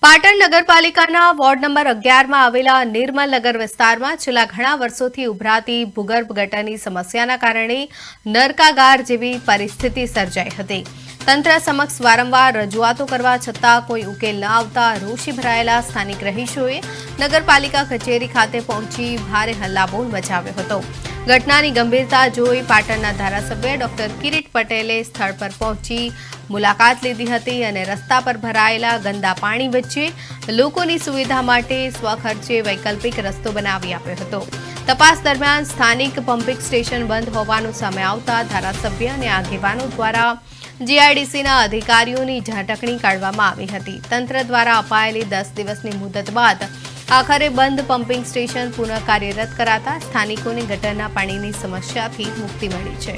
પાટણ નગરપાલિકાના ward number 11માં આવેલા નિર્મલનગર વિસ્તારમાં છેલ્લા ઘણા વર્ષોથી ઉભરાતી ભૂગર્ભ ગટરની સમસ્યાના કારણે નરકાગાર જેવી પરિસ્થિતિ સર્જાઈ હતી। તંત્ર સમક્ષ વારંવાર રજૂઆતો કરવા છતાં કોઈ ઉકેલ ન આવતા રોષે ભરાયેલા સ્થાનિક રહીશોએ નગરપાલિકા કચેરી ખાતે પહોંચી ભારે હલ્લાબોલ મચાવ્યો હતો। ઘટનાની ગંભીરતા જોઈ પાટણના ધારાસભ્ય ડોક્ટર કિરીટ પટેલે સ્થળ પર પહોંચી મુલાકાત લીધી હતી અને રસ્તા પર ભરાયેલા ગંદા પાણી વચ્ચે લોકોની સુવિધા માટે સ્વખર્ચે વૈકલ્પિક રસ્તો બનાવી આપ્યો હતો। તપાસ દરમિયાન સ્થાનિક પમ્પિંગ સ્ટેશન બંધ હોવાનું સામે આવતા ધારાસભ્ય અને આગેવાનો દ્વારા જીઆઈડીસીના અધિકારીઓની ઝાટકણી કાઢવામાં આવી હતી। તંત્ર દ્વારા અપાયેલી 10 દિવસની મુદત બાદ આખરે બંધ પમ્પિંગ સ્ટેશન પુનઃ કાર્યરત કરાતા સ્થાનિકોને ગટરના પાણીની સમસ્યાથી મુક્તિ મળી છે।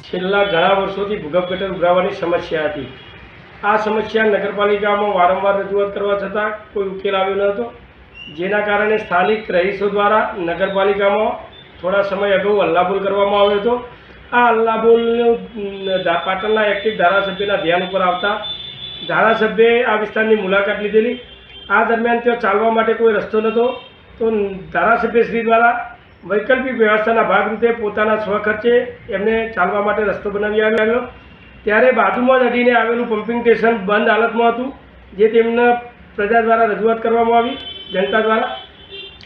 છેલ્લા ઘણા વર્ષોથી ભૂગર્ભ ગટર ઉભરાવાની સમસ્યા હતી। આ સમસ્યા નગરપાલિકામાં વારંવાર રજૂઆત કરવા છતાં કોઈ ઉકેલ આવ્યો ન હતો, જેના કારણે સ્થાનિક રહીશો દ્વારા નગરપાલિકામાં થોડા સમય અગાઉ હલ્લાબોલ કરવામાં આવ્યો હતો। આ હલ્લાબોલનું પાટણના એક્ટિવ ધારાસભ્યના ધ્યાન ઉપર આવતા ધારાસભ્યએ આ વિસ્તારની મુલાકાત લીધેલી। આ દરમિયાન ત્યાં ચાલવા માટે કોઈ રસ્તો નહોતો, તો ધારાસભ્યશ્રી દ્વારા વૈકલ્પિક વ્યવસ્થાના ભાગરૂપે પોતાના સ્વખર્ચે એમને ચાલવા માટે રસ્તો બનાવી આવ્યો। ત્યારે બાજુમાં જ અડીને આવેલું પમ્પિંગ સ્ટેશન બંધ હાલતમાં હતું, જે તેમને પ્રજા દ્વારા રજૂઆત કરવામાં આવી, જનતા દ્વારા।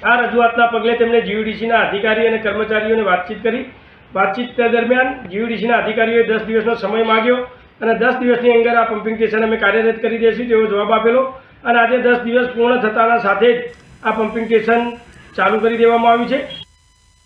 આ રજૂઆતના પગલે તેમણે જીયુડીસીના અધિકારી અને કર્મચારીઓને વાતચીત કરી। વાતચીત દરમિયાન જીયુડીસીના અધિકારીઓએ 10 દિવસનો સમય માગ્યો અને 10 દિવસની અંદર આ પમ્પિંગ સ્ટેશન અમે કાર્યરત કરી દઈશું તેવો જવાબ આપેલો અને આજે 10 દિવસ પૂર્ણ થતાના સાથે જ આ પમ્પિંગ સ્ટેશન ચાલુ કરી દેવામાં આવ્યું છે।